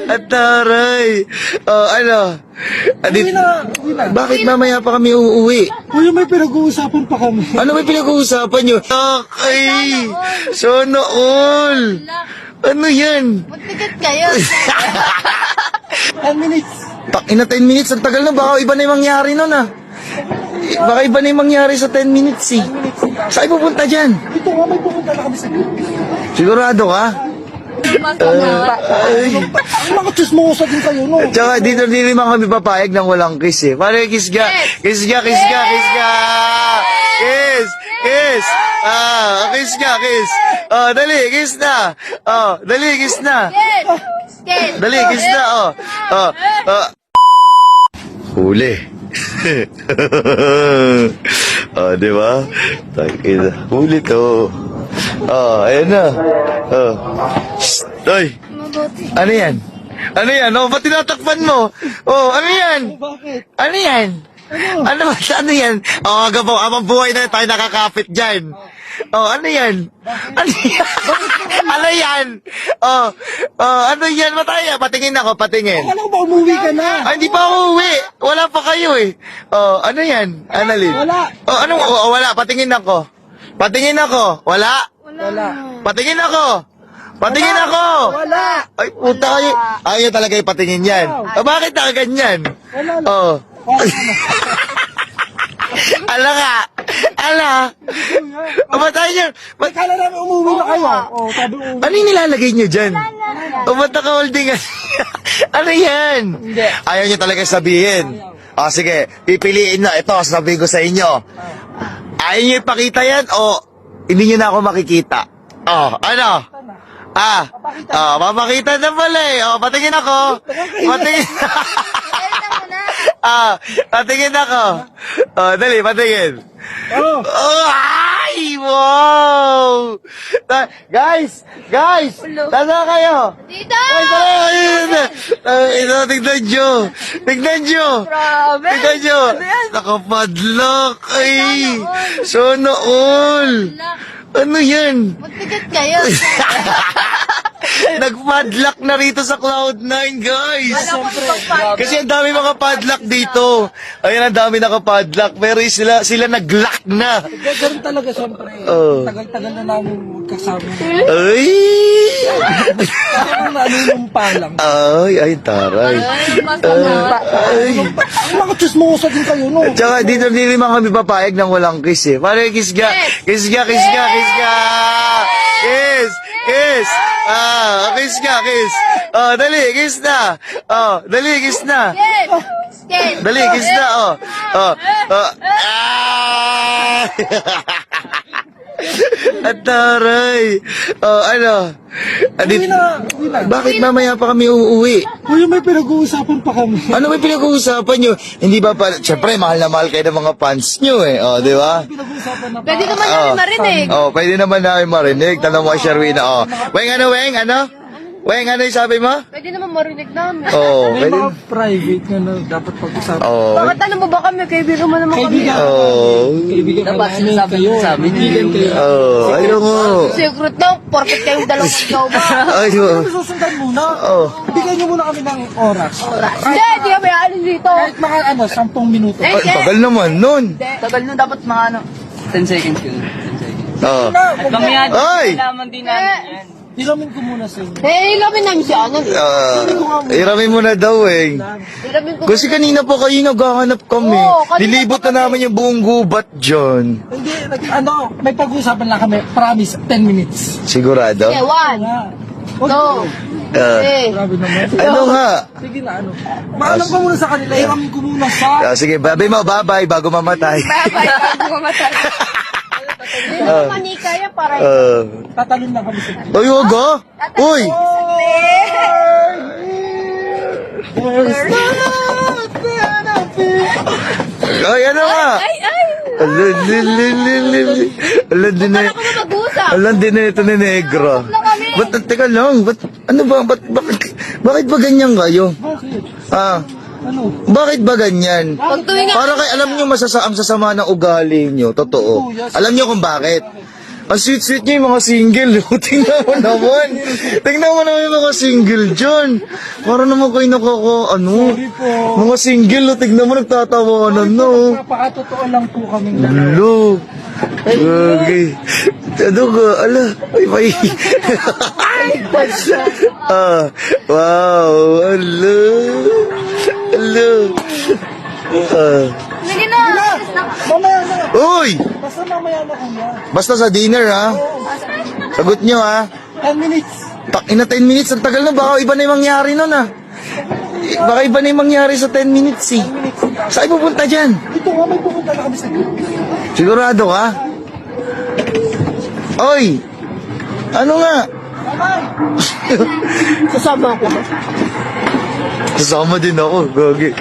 At taray. Oh, ano? Uwi na. Bakit mamaya pa kami uuwi? Kuya, may pinag-uusapan pa kami. Ano may pinag-uusapan nyo? Okay. Sana all. Ano yan? Magtigat kayo. 10 minutes. Ina 10 minutes, ang tagal na. Baka iba na yung mangyari nun ah. Baka iba na yung mangyari sa 10 minutes eh. Saan pupunta dyan? Dito nga, may pupunta na kami sa group. Sigurado ka? Ay. Mga chismosa din kayo, no? Tsaka dito hindi naman kami papayag ng walang kiss eh. Paano yung kiss ka? Kiss ka, kiss ka, kiss ka! Kiss! Kiss! Ah, kiss ka, kiss! Oh, dali, kiss na! Oh, dali, kiss na! Dali, kiss na, oh! Oh, oh. Huli. Oh, di ba? Takina. Huli to. Oh, ayan na. Oh. Shh! Oy! Ano yan? Ano yan? Oh, ba't tinatakpan mo? Oh, ano yan? Bakit? Ano yan? Ano? Ano yan? Oh, abang buhay na tayo nakakapit dyan. Oh, ano yan? Ano yan? Ano yan? Oh, ano yan? Mataya, patingin ako, patingin. Akala ko ba umuwi ka na? Ay, hindi pa ako uwi. Wala pa kayo eh. Oh, ano yan? Annalyn? Wala. Oh, anong, oh, wala. Patingin ako. Patingin ako. Wala. Wala. Patingin ako. Patingin ako. Wala. Ay, puta kayo. Ayaw talaga yung patingin yan. Oh, bakit nakaganyan? Wala. Oh. Ala ka. Ala. Matay niyo. May kala namin umuwi na kayo. Oh, sabi umuwi. Ano yung nilalagay niyo dyan? O ba't naka-holding? Ano yan? Hindi. Ayaw niyo talaga sabihin. O sige, pipiliin na. Ito, sabihin ko sa inyo. Ayaw niyo ipakita yan o hindi niyo na ako makikita? O, ano? Papakita na pala eh. O, patingin ako. Patingin. Patingin ako. O, dali, patingin. Oh. Oh, ay! Wow! Guys! Tanda kayo! Dito! Ito, tignan nyo! Tignan nyo! Grabe! Tignan nyo! Nakapadlock! Ay! Sana all! Ano yan? Magtigat kayo. Nag-padlock na rito sa Cloud9, guys! Wala ko pagpapag. Kasi ang dami mga padlock dito. Ayun, ang dami naka-padlock. Pero sila nag-lock na. Ganun talaga, siyempre. Oh. Tagal-tagal na namin magkasama. Ay! Parang nanunumpa lang. Ay, taray. Ay. Mga chismosa din kayo, no? Tsaka dito hindi naman kami papayag ng walang kiss eh. Paano yung kiss ka? Kiss ka, kiss ka, kiss ka! Kiss! Kiss! Ah, kiss ka, kiss! Oh, dali, kiss na! Oh, dali, kiss na! Dali, kiss na, oh! Oh, oh! Ah! At taray! Oh, ano? Uwi na. Bakit mamaya pa kami uuwi? Kuya, may pinag-uusapan pa kami. Ano may pinag-uusapan nyo? Hindi ba pa, syempre, mahal na mahal kayo ng mga fans nyo eh. O, di ba? Pinag-uusapan na pa. Pwede naman namin marinig. Oh, pwede naman namin marinig. Tanong mo kay Sherwina, oh. Weng, ano, Weng? Ano? Weng, ano yung sabi mo? Pwede naman marinig namin. Oh, May pwede. mga private na dapat pag-usapan. Oh. Bakit ano mo ba kami? Kaibigan mo naman kami. Kaibigan. Oh. Kaibigan ka namin kayo. Kaibigan kayo. Oh, ayun mo. Secret lang, porket kayong dalawang ikaw ba? Ayun. Susundan muna. Oh. Bigyan niyo muna kami ng oras. Hindi, di kami aalin dito. Kahit mga 10 minuto. Ay, tagal naman nun. Tagal nun dapat mga 10 seconds yun. 10 seconds. Oh. Kamiyado, Ay! nalaman din namin yan. Ilamin ko muna sa inyo. Ilamin namin si Anal. Iramin mo na daw, Weng. Ilamin ko. Kasi kanina po kayo naghahanap kami. Oo, kanina Nilibot na namin yung buong gubat dyan. Hindi, may pag-uusapan lang kami. Promise, 10 minutes. Sigurado? Okay, 1, Oh, 2, 3. grabe naman. Ano nga? Sige na, Maalam ka muna sa kanila. Iramin ko muna sa... Sige, babi mo, bye-bye bago mamatay. Bye-bye, bago mamatay. Hindi mo manika yan para Tatalon lang kami sa... Uy, wag ah. Uy! Ay, ano nga? Ay! Alam din na. Paano ko mag-usap? Alam din na ito ni Negra. Na kami. Ba't, teka lang, ano ba, bakit ba ganyan kayo? Bakit? Ah, Ano? bakit ba ganyan? Pag tuwing Para kay alam niyo ang sasama ng ugali niyo, totoo. Alam niyo kung bakit? Ang sweet-sweet niya yung mga single. Tingnan mo naman. Tingnan mo naman yung mga single dyan. Para naman kayo Sorry po. Mga single, tingnan mo nagtatawanan na. Napakatotoo lang po kaming dalawa. Hello. Okay. Ano ka? Ala. Ay. Wow. Hello. Hello. Sige na. Alis na. Mamaya na. Uy! Basta mamaya na kuya. Basta sa dinner, ha? Sagot nyo, ha? 10 minutes. Ina 10 minutes, ang tagal na. Baka iba na yung mangyari nun, ha? Baka iba na yung mangyari sa 10 minutes, eh. 10 minutes. Saan pupunta dyan? Ito nga, may pupunta na kami sa group. Sigurado ka? Oy! Ano nga? Kasama ako. Kasama din ako, gagi.